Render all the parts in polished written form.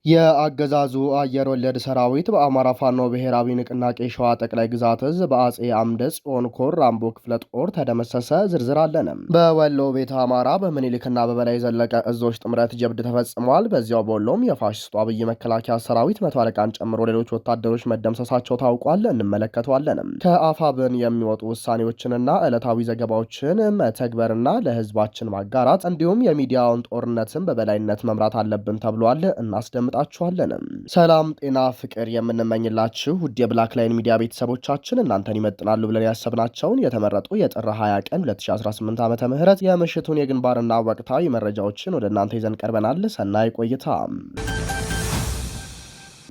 የአገዛዙ አየር ወለድ ሰራዊት በአማራ ፋኖ ብሔራዊ ንቅናቄ ሸዋ ጠቅላይ ግዛት እዝ በአጼ አምደ ጽዮን ኮር ራምቦ ክፍለ ጦር ተደመሰሰ። ዝርዝር አለንም። በወሎ ቤተ አማራ በምኒልክና በበላይ ዘለቀ እዞች ጥምረት ጀብድ ተፈጽሟል። በዚያው በወሎም የፋሽስቱ አብይ መከላከያ ሰራዊት መቶ አለቃን ጨምሮ ሌሎች ወታደሮች መደምሰሳቸው ታውቋል። እንመለከተዋለንም። ከአፋብን የሚወጡ ውሳኔዎችንና ዕለታዊ ዘገባዎችን መተግበርና ለህዝባችን ማጋራት እንዲሁም የሚዲያውን ጦርነትን በበላይነት መምራት አለብን ተብሏል። እናስደምጣለን ጣችኋለን። ሰላም ጤና ፍቅር የምንመኝላችሁ ውድ የብላክ ላይን ሚዲያ ቤተሰቦቻችን እናንተን ይመጥናሉ ብለን ያሰብናቸውን የተመረጡ የጥር 20 ቀን 2018 ዓመተ ምህረት የምሽቱን የግንባርና ወቅታዊ መረጃዎችን ወደ እናንተ ይዘን ቀርበናል። ሰናይ ቆይታ።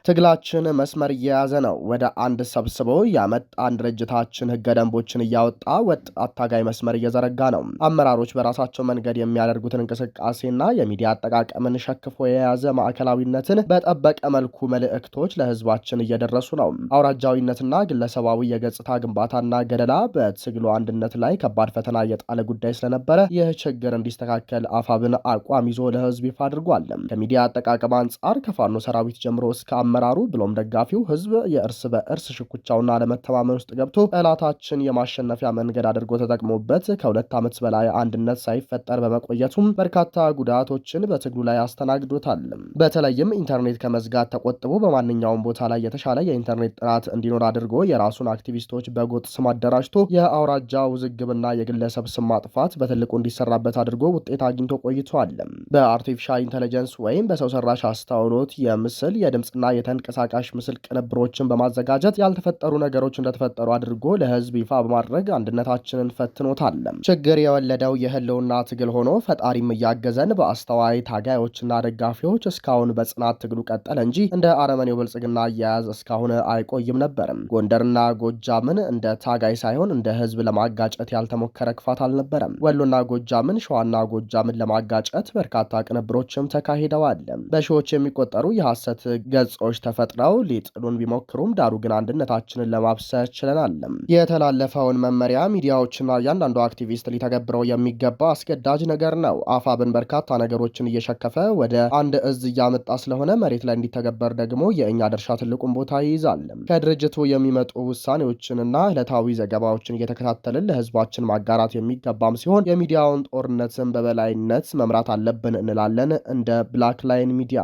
ትግላችን መስመር እየያዘ ነው። ወደ አንድ ሰብስበው ያመጣን ድርጅታችን ህገ ደንቦችን እያወጣ ወጥ አታጋይ መስመር እየዘረጋ ነው። አመራሮች በራሳቸው መንገድ የሚያደርጉትን እንቅስቃሴና የሚዲያ አጠቃቀምን ሸክፎ የያዘ ማዕከላዊነትን በጠበቀ መልኩ መልእክቶች ለህዝባችን እየደረሱ ነው። አውራጃዊነትና ግለሰባዊ የገጽታ ግንባታና ገደላ በትግሉ አንድነት ላይ ከባድ ፈተና የጣለ ጉዳይ ስለነበረ ይህ ችግር እንዲስተካከል አፋብን አቋም ይዞ ለህዝብ ይፋ አድርጓል። ከሚዲያ አጠቃቀም አንጻር ከፋኖ ሰራዊት ጀምሮ እስከ አመራሩ ብሎም ደጋፊው ህዝብ የእርስ በእርስ ሽኩቻውና አለመተማመን ውስጥ ገብቶ ጠላታችን የማሸነፊያ መንገድ አድርጎ ተጠቅሞበት ከ2 ዓመት በላይ አንድነት ሳይፈጠር በመቆየቱም በርካታ ጉዳቶችን በትግሉ ላይ አስተናግዶታል። በተለይም ኢንተርኔት ከመዝጋት ተቆጥቦ በማንኛውም ቦታ ላይ የተሻለ የኢንተርኔት ጥራት እንዲኖር አድርጎ የራሱን አክቲቪስቶች በጎጥ ስም አደራጅቶ የአውራጃ ውዝግብና የግለሰብ ስም ማጥፋት በትልቁ እንዲሰራበት አድርጎ ውጤት አግኝቶ ቆይቷል። በአርቲፊሻል ኢንተለጀንስ ወይም በሰው ሰራሽ አስተውሎት የምስል የድምፅና የተንቀሳቃሽ ምስል ቅንብሮችን በማዘጋጀት ያልተፈጠሩ ነገሮች እንደተፈጠሩ አድርጎ ለህዝብ ይፋ በማድረግ አንድነታችንን ፈትኖታል። ችግር የወለደው የህልውና ትግል ሆኖ ፈጣሪም እያገዘን በአስተዋይ ታጋዮችና ደጋፊዎች እስካሁን በጽናት ትግሉ ቀጠለ እንጂ እንደ አረመኔው ብልጽግና አያያዝ እስካሁን አይቆይም ነበርም። ጎንደርና ጎጃምን እንደ ታጋይ ሳይሆን እንደ ህዝብ ለማጋጨት ያልተሞከረ ክፋት አልነበረም። ወሎና ጎጃምን፣ ሸዋና ጎጃምን ለማጋጨት በርካታ ቅንብሮችም ተካሂደዋል። በሺዎች የሚቆጠሩ የሐሰት ገጾች ተፈጥረው ሊጥሉን ቢሞክሩም ዳሩ ግን አንድነታችንን ለማብሰር ችለናል። የተላለፈውን መመሪያ ሚዲያዎችና እያንዳንዱ አክቲቪስት ሊተገብረው የሚገባ አስገዳጅ ነገር ነው። አፋብን በርካታ ነገሮችን እየሸከፈ ወደ አንድ እዝ እያመጣ ስለሆነ መሬት ላይ እንዲተገበር ደግሞ የእኛ ድርሻ ትልቁን ቦታ ይይዛል። ከድርጅቱ የሚመጡ ውሳኔዎችንና ዕለታዊ ዘገባዎችን እየተከታተልን ለህዝባችን ማጋራት የሚገባም ሲሆን የሚዲያውን ጦርነትን በበላይነት መምራት አለብን እንላለን እንደ ብላክ ላይን ሚዲያ።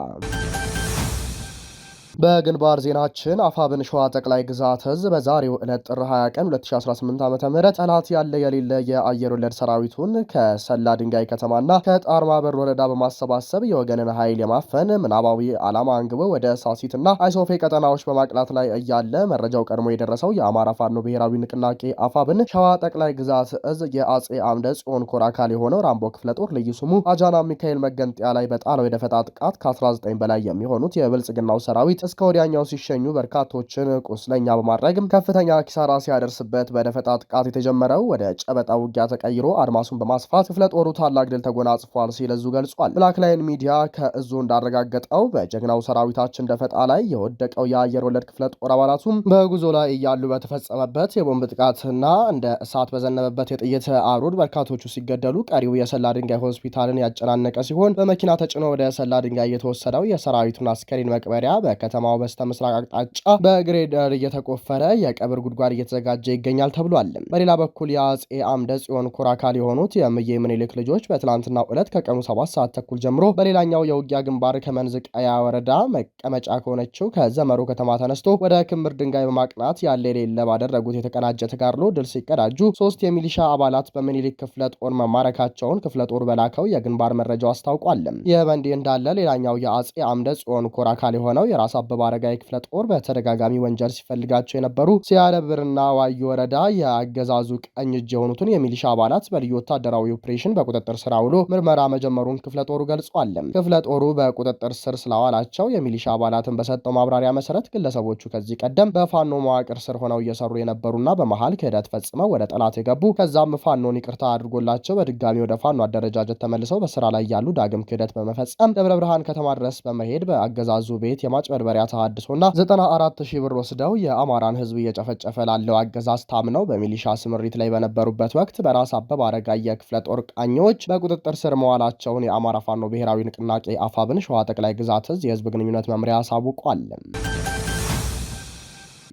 በግንባር ዜናችን አፋብን ሸዋ ጠቅላይ ግዛት እዝ በዛሬው ዕለት ጥር 20 ቀን 2018 ዓ.ም ጠላት ያለ የሌለ የአየር ወለድ ሰራዊቱን ከሰላ ድንጋይ ከተማና ከጣርማበር ወረዳ በማሰባሰብ የወገንን ኃይል የማፈን ምናባዊ ዓላማ አንግቦ ወደ ሳሲትና አይሶፌ ቀጠናዎች በማቅላት ላይ እያለ መረጃው ቀድሞ የደረሰው የአማራ ፋኖ ብሔራዊ ንቅናቄ አፋብን ሸዋ ጠቅላይ ግዛት እዝ የአጼ አምደ ጽዮን ኮር አካል የሆነው ራምቦ ክፍለ ጦር ልዩ ስሙ አጃና ሚካኤል መገንጠያ ላይ በጣለው የደፈጣ ጥቃት ከ19 በላይ የሚሆኑት የብልጽግናው ሰራዊት እስከ ወዲያኛው ሲሸኙ በርካቶችን ቁስለኛ በማድረግም ከፍተኛ ኪሳራ ሲያደርስበት በደፈጣ ጥቃት የተጀመረው ወደ ጨበጣ ውጊያ ተቀይሮ አድማሱን በማስፋት ክፍለ ጦሩ ታላቅ ድል ተጎናጽፏል ሲል እዙ ገልጿል። ብላክ ላይን ሚዲያ ከእዙ እንዳረጋገጠው በጀግናው ሰራዊታችን ደፈጣ ላይ የወደቀው የአየር ወለድ ክፍለ ጦር አባላቱም በጉዞ ላይ እያሉ በተፈጸመበት የቦምብ ጥቃትና እንደ እሳት በዘነበበት የጥይት አሩድ በርካቶቹ ሲገደሉ፣ ቀሪው የሰላ ድንጋይ ሆስፒታልን ያጨናነቀ ሲሆን በመኪና ተጭኖ ወደ ሰላ ድንጋይ የተወሰደው የሰራዊቱን አስከሬን መቅበሪያ በከተማው በስተ ምስራቅ አቅጣጫ በግሬደር እየተቆፈረ የቀብር ጉድጓድ እየተዘጋጀ ይገኛል ተብሏል። በሌላ በኩል የአጼ አምደ ጽዮን ኮር አካል የሆኑት የእምዬ ምኒልክ ልጆች በትላንትናው ዕለት ከቀኑ 7 ሰዓት ተኩል ጀምሮ በሌላኛው የውጊያ ግንባር ከመንዝቃያ ወረዳ መቀመጫ ከሆነችው ከዘመሩ ከተማ ተነስቶ ወደ ክምር ድንጋይ በማቅናት ያለ የሌለ ባደረጉት የተቀናጀ ተጋድሎ ድል ሲቀዳጁ 3 የሚሊሻ አባላት በምኒልክ ክፍለ ጦር መማረካቸውን ክፍለ ጦር በላከው የግንባር መረጃው አስታውቋል። ይህ በእንዲህ እንዳለ ሌላኛው የአጼ አምደ ጽዮን ኮር አካል የሆነው የራስ አበባ አረጋይ ክፍለ ጦር በተደጋጋሚ ወንጀል ሲፈልጋቸው የነበሩ ሲያለብርና ዋዩ ወረዳ የአገዛዙ ቀኝ እጅ የሆኑትን የሚሊሻ አባላት በልዩ ወታደራዊ ኦፕሬሽን በቁጥጥር ስር አውሎ ምርመራ መጀመሩን ክፍለ ጦሩ ገልጿል። ክፍለ ጦሩ በቁጥጥር ስር ስላዋላቸው የሚሊሻ አባላትን በሰጠው ማብራሪያ መሰረት ግለሰቦቹ ከዚህ ቀደም በፋኖ መዋቅር ስር ሆነው እየሰሩ የነበሩና በመሃል ክህደት ፈጽመው ወደ ጠላት የገቡ ከዛም ፋኖን ይቅርታ አድርጎላቸው በድጋሚ ወደ ፋኖ አደረጃጀት ተመልሰው በስራ ላይ ያሉ ዳግም ክህደት በመፈጸም ደብረ ብርሃን ከተማ ድረስ በመሄድ በአገዛዙ ቤት የማጭበርበሪያ የመጀመሪያ ተሃድሶና 94,000 ብር ወስደው የአማራን ህዝብ እየጨፈጨፈ ላለው አገዛዝ ታምነው በሚሊሻ ስምሪት ላይ በነበሩበት ወቅት በራስ አበበ አረጋይ የክፍለ ጦር ቃኞች በቁጥጥር ስር መዋላቸውን የአማራ ፋኖ ብሔራዊ ንቅናቄ አፋብን ሸዋ ጠቅላይ ግዛት እዝ የህዝብ ግንኙነት መምሪያ አሳውቋል።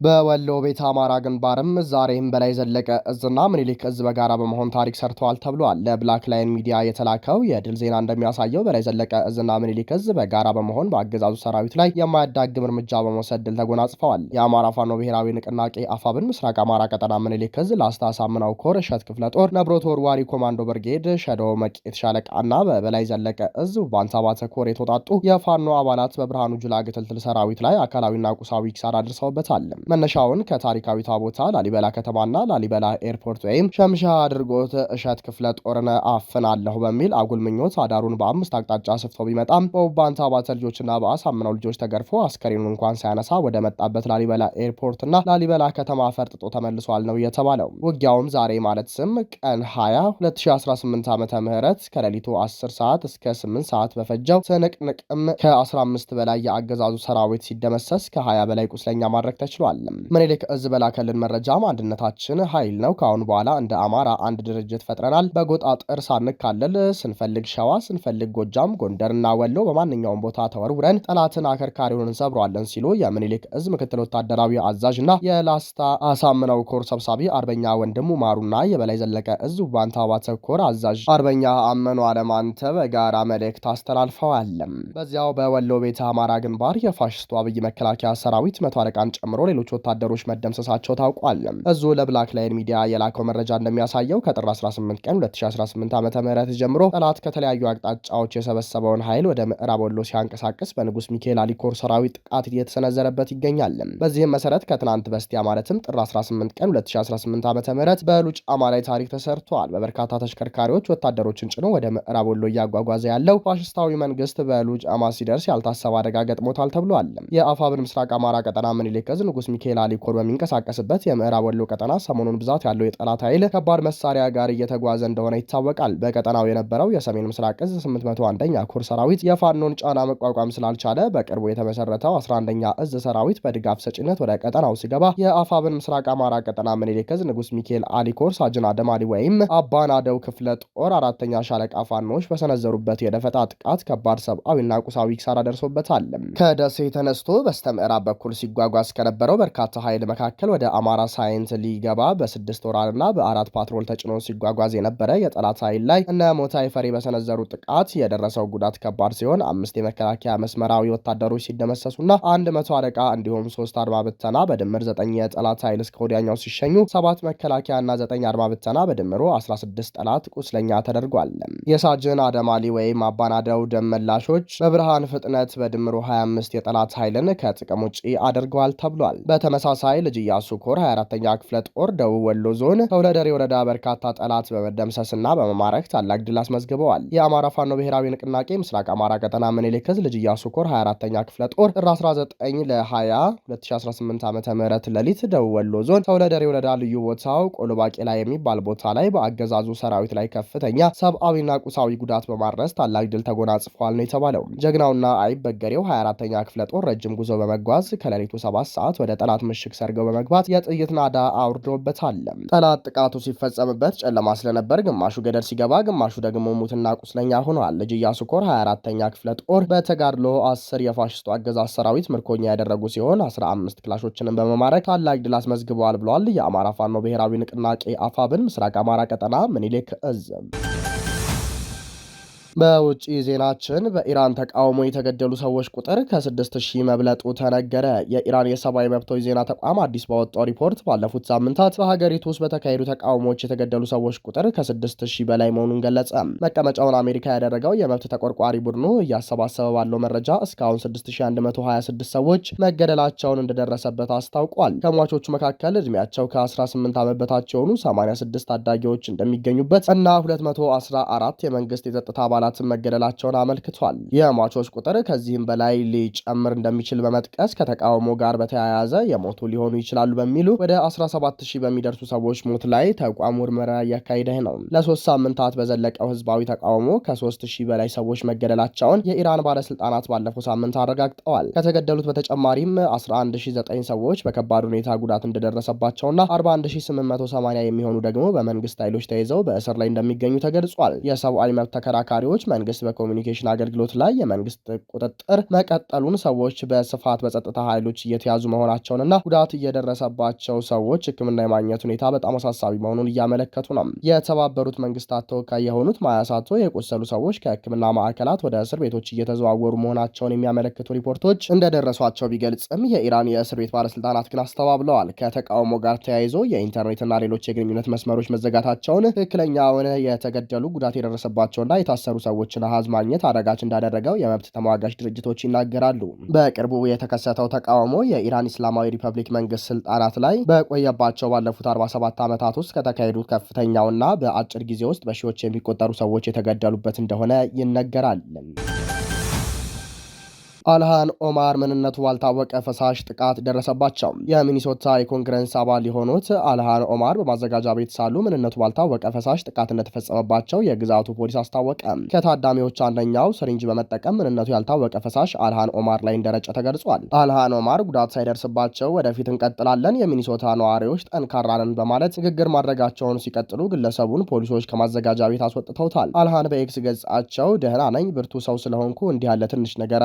በወሎ ቤተ አማራ ግንባርም ዛሬም በላይ ዘለቀ እዝና ምኒልክ እዝ በጋራ በመሆን ታሪክ ሰርተዋል ተብሏል። ለብላክ ላይን ሚዲያ የተላከው የድል ዜና እንደሚያሳየው በላይ ዘለቀ እዝና ምኒልክ እዝ በጋራ በመሆን በአገዛዙ ሰራዊት ላይ የማያዳግም እርምጃ በመውሰድ ድል ተጎናጽፈዋል። የአማራ ፋኖ ብሔራዊ ንቅናቄ አፋብን ምስራቅ አማራ ቀጠና ምኒልክ እዝ ላስታ ሳምናው ኮር እሸት ክፍለ ጦር ነብሮት ወርዋሪ ኮማንዶ ብርጌድ ሸዶ መቄት ሻለቃና በበላይ ዘለቀ እዝ ባንሳባተ ኮር የተውጣጡ የፋኖ አባላት በብርሃኑ ጁላ ግትልትል ሰራዊት ላይ አካላዊና ቁሳዊ ኪሳራ አድርሰውበታል። መነሻውን ከታሪካዊቷ ቦታ ላሊበላ ከተማና ላሊበላ ኤርፖርት ወይም ሸምሻ አድርጎት እሸት ክፍለ ጦርን አፍናለሁ በሚል አጉል ምኞት አዳሩን በአምስት አቅጣጫ ስፍቶ ቢመጣም በውባንታ ባተ ልጆችና በአሳምነው ልጆች ተገርፎ አስከሬኑን እንኳን ሳያነሳ ወደ መጣበት ላሊበላ ኤርፖርትና ላሊበላ ከተማ ፈርጥጦ ተመልሷል ነው የተባለው። ውጊያውም ዛሬ ማለት ስም ቀን 20 2018 ዓመተ ምህረት ከሌሊቱ 10 ሰዓት እስከ 8 ሰዓት በፈጀው ትንቅንቅም ከ15 በላይ የአገዛዙ ሰራዊት ሲደመሰስ ከ20 በላይ ቁስለኛ ማድረግ ተችሏል። ምኒልክ እዝ በላከልን መረጃም አንድነታችን ኃይል ነው። ከአሁን በኋላ እንደ አማራ አንድ ድርጅት ፈጥረናል። በጎጥ አጥር ሳንካለል ስንፈልግ ሸዋ፣ ስንፈልግ ጎጃም፣ ጎንደርና ወሎ በማንኛውም ቦታ ተወርውረን ጠላትን አከርካሪውን እንሰብረዋለን ሲሉ የምኒልክ እዝ ምክትል ወታደራዊ አዛዥና የላስታ አሳምነው ኮር ሰብሳቢ አርበኛ ወንድሙ ማሩና የበላይ ዘለቀ እዝ ባንታ ባተ ኮር አዛዥ አርበኛ አመኑ አለማንተ በጋራ መልእክት አስተላልፈዋል። በዚያው በወሎ ቤተ አማራ ግንባር የፋሽስቱ አብይ መከላከያ ሰራዊት 100 አለቃን ጨምሮ ሌሎች ወታደሮች መደምሰሳቸው ታውቋል። እዙ ለብላክ ላይን ሚዲያ የላከው መረጃ እንደሚያሳየው ከጥር 18 ቀን 2018 ዓ.ም ጀምሮ ጠላት ከተለያዩ አቅጣጫዎች የሰበሰበውን ኃይል ወደ ምዕራብ ወሎ ሲያንቀሳቅስ በንጉስ ሚካኤል አሊኮር ሰራዊት ጥቃት እየተሰነዘረበት ይገኛል። በዚህም መሰረት ከትናንት በስቲያ ማለትም ጥር 18 ቀን 2018 ዓ.ም በሉጫማ ላይ ታሪክ ተሰርቷል። በበርካታ ተሽከርካሪዎች ወታደሮችን ጭኖ ወደ ምዕራብ ወሎ እያጓጓዘ ያለው ፋሽስታዊ መንግስት በሉጫማ ሲደርስ ያልታሰበ አደጋ ገጥሞታል ተብሏል። የአፋብን ምስራቅ አማራ ቀጠና ምኒልክ እዝ ንጉስ ሚካኤል አሊኮር በሚንቀሳቀስበት የምዕራብ ወሎ ቀጠና ሰሞኑን ብዛት ያለው የጠላት ኃይል ከባድ መሳሪያ ጋር እየተጓዘ እንደሆነ ይታወቃል። በቀጠናው የነበረው የሰሜን ምስራቅ እዝ 801ኛ ኮር ሰራዊት የፋኖን ጫና መቋቋም ስላልቻለ በቅርቡ የተመሰረተው 11ኛ እዝ ሰራዊት በድጋፍ ሰጪነት ወደ ቀጠናው ሲገባ የአፋብን ምስራቅ አማራ ቀጠና ምኒልክ እዝ ንጉስ ሚካኤል አሊኮር ሳጅን አደማሊ ወይም አባናደው ክፍለ ጦር 4ኛ ሻለቃ ፋኖች በሰነዘሩበት የደፈጣ ጥቃት ከባድ ሰብአዊና ቁሳዊ ኪሳራ ደርሶበታል። ከደሴ ተነስቶ በስተምዕራብ በኩል ሲጓጓዝ ከነበረው በርካታ ኃይል መካከል ወደ አማራ ሳይንት ሊገባ በ6 ወራርና በ4 ፓትሮል ተጭኖ ሲጓጓዝ የነበረ የጠላት ኃይል ላይ እነ ሞታይ ፈሪ በሰነዘሩ ጥቃት የደረሰው ጉዳት ከባድ ሲሆን 5 የመከላከያ መስመራዊ ወታደሮች ሲደመሰሱና 100 አለቃ እንዲሁም 3 አድማ ብተና በድምር 9 የጠላት ኃይል እስከ ወዲያኛው ሲሸኙ 7 መከላከያና 9 አድማ ብተና በድምሩ 16 ጠላት ቁስለኛ ተደርጓል። የሳጅን አደማሊ ወይም አባናደው ደመላሾች በብርሃን ፍጥነት በድምሩ 25 የጠላት ኃይልን ከጥቅም ውጪ አድርገዋል ተብሏል። በተመሳሳይ ልጅ ኢያሱ ኮር 24ኛ ክፍለ ጦር ደቡብ ወሎ ዞን ከወለደሬ ወረዳ በርካታ ጠላት በመደምሰስና በመማረክ ታላቅ ድል አስመዝግበዋል። የአማራ ፋኖ ብሔራዊ ንቅናቄ ምስራቅ አማራ ቀጠና ምኒልክ እዝ ልጅ ኢያሱ ኮር 24ኛ ክፍለ ጦር ጥር 19 ለ20 2018 ዓ.ም ሌሊት ደቡብ ወሎ ዞን ከወለደሬ ወረዳ ልዩ ቦታው ቆሎ ባቄላ የሚባል ቦታ ላይ በአገዛዙ ሰራዊት ላይ ከፍተኛ ሰብአዊና ቁሳዊ ጉዳት በማድረስ ታላቅ ድል ተጎናጽፏል ነው የተባለው። ጀግናውና አይበገሬው 24ኛ ክፍለ ጦር ረጅም ጉዞ በመጓዝ ከሌሊቱ 7 ሰዓት ወደ ጠላት ምሽግ ሰርገው በመግባት የጥይት ናዳ አውርዶበታል። ጠላት ጥቃቱ ሲፈጸምበት ጨለማ ስለነበር ግማሹ ገደል ሲገባ፣ ግማሹ ደግሞ ሙትና ቁስለኛ ሆኗል። ልጅ ኢያሱ ኮር 24ኛ ክፍለ ጦር በተጋድሎ 10 የፋሽስቱ አገዛዝ ሰራዊት ምርኮኛ ያደረጉ ሲሆን 15 ክላሾችንም በመማረክ ታላቅ ድል አስመዝግበዋል ብሏል። የአማራ ፋኖ ብሔራዊ ንቅናቄ አፋብን ምስራቅ አማራ ቀጠና ምኒልክ እዝ። በውጪ ዜናችን በኢራን ተቃውሞ የተገደሉ ሰዎች ቁጥር ከ6000 መብለጡ ተነገረ። የኢራን የሰብአዊ መብቶች ዜና ተቋም አዲስ ባወጣው ሪፖርት ባለፉት ሳምንታት በሀገሪቱ ውስጥ በተካሄዱ ተቃውሞዎች የተገደሉ ሰዎች ቁጥር ከ6000 በላይ መሆኑን ገለጸ። መቀመጫውን አሜሪካ ያደረገው የመብት ተቆርቋሪ ቡድኑ እያሰባሰበ ባለው መረጃ እስካሁን 6126 ሰዎች መገደላቸውን እንደደረሰበት አስታውቋል። ከሟቾቹ መካከል እድሜያቸው ከ18 ዓመት በታች የሆኑ 86 ታዳጊዎች እንደሚገኙበት እና 214 የመንግስት የጸጥታ አባላትን መገደላቸውን አመልክቷል። የሟቾች ቁጥር ከዚህም በላይ ሊጨምር እንደሚችል በመጥቀስ ከተቃውሞ ጋር በተያያዘ የሞቱ ሊሆኑ ይችላሉ በሚሉ ወደ 17000 በሚደርሱ ሰዎች ሞት ላይ ተቋሙ ምርመራ እያካሄደ ነው። ለ3 ሳምንታት በዘለቀው ህዝባዊ ተቃውሞ ከ3000 በላይ ሰዎች መገደላቸውን የኢራን ባለስልጣናት ባለፈው ሳምንት አረጋግጠዋል። ከተገደሉት በተጨማሪም 11009 ሰዎች በከባድ ሁኔታ ጉዳት እንደደረሰባቸውና 41880 የሚሆኑ ደግሞ በመንግስት ኃይሎች ተይዘው በእስር ላይ እንደሚገኙ ተገልጿል። የሰብአዊ መብት ተከራካሪዎች መንግስት በኮሚኒኬሽን አገልግሎት ላይ የመንግስት ቁጥጥር መቀጠሉን፣ ሰዎች በስፋት በጸጥታ ኃይሎች እየተያዙ መሆናቸውንና ጉዳት እየደረሰባቸው ሰዎች ሕክምና የማግኘት ሁኔታ በጣም አሳሳቢ መሆኑን እያመለከቱ ነው። የተባበሩት መንግስታት ተወካይ የሆኑት ማያ ሳቶ የቆሰሉ ሰዎች ከሕክምና ማዕከላት ወደ እስር ቤቶች እየተዘዋወሩ መሆናቸውን የሚያመለክቱ ሪፖርቶች እንደደረሷቸው ቢገልጽም የኢራን የእስር ቤት ባለስልጣናት ግን አስተባብለዋል። ከተቃውሞ ጋር ተያይዞ የኢንተርኔትና ሌሎች የግንኙነት መስመሮች መዘጋታቸውን፣ ትክክለኛውን የተገደሉ ጉዳት የደረሰባቸውና የታሰሩ ሰዎችን አሃዝ ማግኘት አዳጋች እንዳደረገው የመብት ተሟጋች ድርጅቶች ይናገራሉ። በቅርቡ የተከሰተው ተቃውሞ የኢራን ኢስላማዊ ሪፐብሊክ መንግስት ስልጣናት ላይ በቆየባቸው ባለፉት 47 ዓመታት ውስጥ ከተካሄዱት ከፍተኛውና በአጭር ጊዜ ውስጥ በሺዎች የሚቆጠሩ ሰዎች የተገደሉበት እንደሆነ ይነገራል። አልሃን ኦማር ምንነቱ ባልታወቀ ፈሳሽ ጥቃት ደረሰባቸው። የሚኒሶታ የኮንግረስ አባል የሆኑት አልሃን ኦማር በማዘጋጃ ቤት ሳሉ ምንነቱ ባልታወቀ ፈሳሽ ጥቃት እንደተፈጸመባቸው የግዛቱ ፖሊስ አስታወቀ። ከታዳሚዎች አንደኛው ስሪንጅ በመጠቀም ምንነቱ ያልታወቀ ፈሳሽ አልሃን ኦማር ላይ እንደረጨ ተገልጿል። አልሃን ኦማር ጉዳት ሳይደርስባቸው ወደፊት እንቀጥላለን፣ የሚኒሶታ ነዋሪዎች ጠንካራንን በማለት ንግግር ማድረጋቸውን ሲቀጥሉ ግለሰቡን ፖሊሶች ከማዘጋጃ ቤት አስወጥተውታል። አልሃን በኤክስ ገጻቸው ደህና ነኝ፣ ብርቱ ሰው ስለሆንኩ እንዲህ ያለ ትንሽ ነገር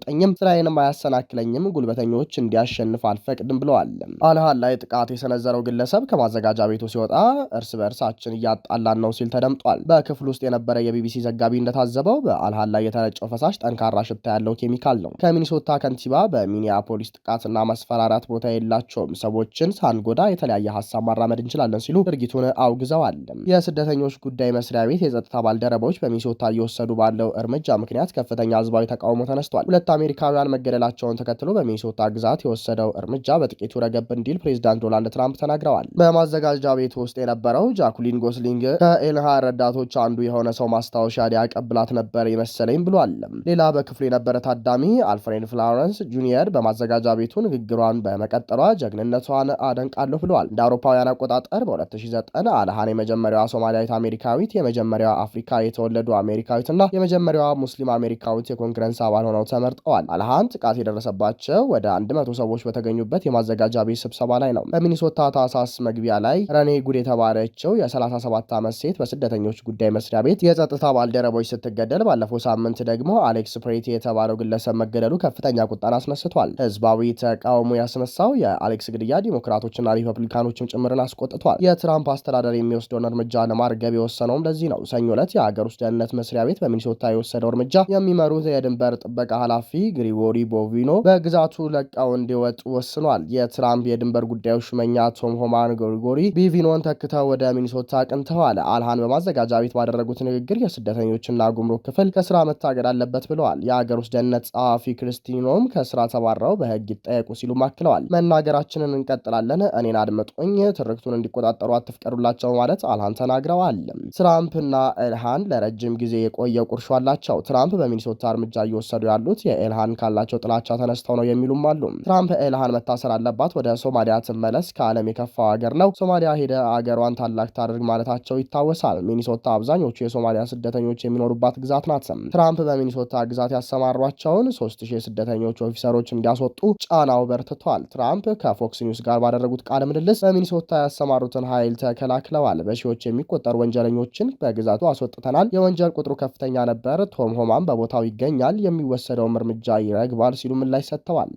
ጠኝም ስራዬንም አያሰናክለኝም፣ ጉልበተኞች እንዲያሸንፍ አልፈቅድም ብለዋል። አልሃን ላይ ጥቃት የሰነዘረው ግለሰብ ከማዘጋጃ ቤቱ ሲወጣ እርስ በእርሳችን እያጣላን ነው ሲል ተደምጧል። በክፍል ውስጥ የነበረ የቢቢሲ ዘጋቢ እንደታዘበው በአልሃን ላይ የተረጨው ፈሳሽ ጠንካራ ሽታ ያለው ኬሚካል ነው። ከሚኒሶታ ከንቲባ በሚኒያፖሊስ ጥቃትና ማስፈራራት ቦታ የላቸውም፣ ሰዎችን ሳንጎዳ የተለያየ ሀሳብ ማራመድ እንችላለን ሲሉ ድርጊቱን አውግዘዋል። የስደተኞች ጉዳይ መስሪያ ቤት የጸጥታ ባልደረቦች በሚኒሶታ እየወሰዱ ባለው እርምጃ ምክንያት ከፍተኛ ህዝባዊ ተቃውሞ ተነስቷል። ሁለት አሜሪካውያን መገደላቸውን ተከትሎ በሚኒሶታ ግዛት የወሰደው እርምጃ በጥቂቱ ረገብ እንዲል ፕሬዚዳንት ዶናልድ ትራምፕ ተናግረዋል። በማዘጋጃ ቤቱ ውስጥ የነበረው ጃኩሊን ጎስሊንግ ከኤልሃን ረዳቶች አንዱ የሆነ ሰው ማስታወሻ ሊያቀብላት ነበር የመሰለኝ ብሏል። ሌላ በክፍሉ የነበረ ታዳሚ አልፍሬድ ፍላረንስ ጁኒየር በማዘጋጃ ቤቱ ንግግሯን በመቀጠሏ ጀግንነቷን አደንቃለሁ ብለዋል። እንደ አውሮፓውያን አቆጣጠር በ2009 አልሃን የመጀመሪያዋ ሶማሊያዊት አሜሪካዊት፣ የመጀመሪያዋ አፍሪካ የተወለዱ አሜሪካዊትና የመጀመሪያዋ ሙስሊም አሜሪካዊት የኮንግረስ አባል ሆነው ተመርጠዋል። አልሃን ጥቃት የደረሰባቸው ወደ 100 ሰዎች በተገኙበት የማዘጋጃ ቤት ስብሰባ ላይ ነው። በሚኒሶታ ታህሳስ መግቢያ ላይ ረኔ ጉድ የተባለችው የ37 ዓመት ሴት በስደተኞች ጉዳይ መስሪያ ቤት የጸጥታ ባልደረቦች ስትገደል፣ ባለፈው ሳምንት ደግሞ አሌክስ ፕሬቲ የተባለው ግለሰብ መገደሉ ከፍተኛ ቁጣን አስነስቷል። ህዝባዊ ተቃውሞ ያስነሳው የአሌክስ ግድያ ዲሞክራቶችና ሪፐብሊካኖችም ጭምርን አስቆጥቷል። የትራምፕ አስተዳደር የሚወስደውን እርምጃ ለማርገብ የወሰነውም ለዚህ ነው። ሰኞ ዕለት የሀገር ውስጥ ደህንነት መስሪያ ቤት በሚኒሶታ የወሰደው እርምጃ የሚመሩት የድንበር ጥበቃ ኃላፊ ግሪጎሪ ቦቪኖ በግዛቱ ለቀው እንዲወጡ ወስኗል። የትራምፕ የድንበር ጉዳዮች ሹመኛ ቶም ሆማን ግሪጎሪ ቦቪኖን ተክተው ወደ ሚኒሶታ አቅንተዋል። አልሃን በማዘጋጃ ቤት ባደረጉት ንግግር የስደተኞችና ጉምሩክ ክፍል ከስራ መታገድ አለበት ብለዋል። የሀገር ውስጥ ደህንነት ጸሐፊ ክርስቲኖም ከስራ ተባረው በህግ ይጠየቁ ሲሉ አክለዋል። መናገራችንን እንቀጥላለን፣ እኔን አድምጡኝ፣ ትርክቱን እንዲቆጣጠሩ አትፍቀዱላቸው ማለት አልሃን ተናግረዋል። ትራምፕና ኤልሃን ለረጅም ጊዜ የቆየ ቁርሾ አላቸው። ትራምፕ በሚኒሶታ እርምጃ እየወሰዱ ያሉት የኤልሃን ካላቸው ጥላቻ ተነስተው ነው የሚሉም አሉ። ትራምፕ ኤልሃን መታሰር አለባት፣ ወደ ሶማሊያ ትመለስ፣ ከዓለም የከፋው ሀገር ነው፣ ሶማሊያ ሄደ አገሯን ታላቅ ታድርግ ማለታቸው ይታወሳል። ሚኒሶታ አብዛኞቹ የሶማሊያ ስደተኞች የሚኖሩባት ግዛት ናት። ትራምፕ በሚኒሶታ ግዛት ያሰማሯቸውን 3000 የስደተኞች ኦፊሰሮች እንዲያስወጡ ጫናው በርትቷል። ትራምፕ ከፎክስ ኒውስ ጋር ባደረጉት ቃለ ምልልስ በሚኒሶታ ያሰማሩትን ኃይል ተከላክለዋል። በሺዎች የሚቆጠሩ ወንጀለኞችን በግዛቱ አስወጥተናል፣ የወንጀል ቁጥሩ ከፍተኛ ነበር፣ ቶም ሆማን በቦታው ይገኛል፣ የሚወሰደውም እርምጃ ይረግባል ሲሉ ምላሽ ሰጥተዋል።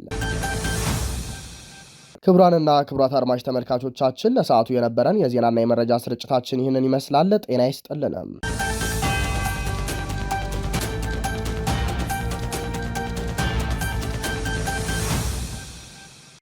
ክቡራንና ክቡራት አድማጭ ተመልካቾቻችን ለሰዓቱ የነበረን የዜናና የመረጃ ስርጭታችን ይህንን ይመስላል። ጤና ይስጥልን።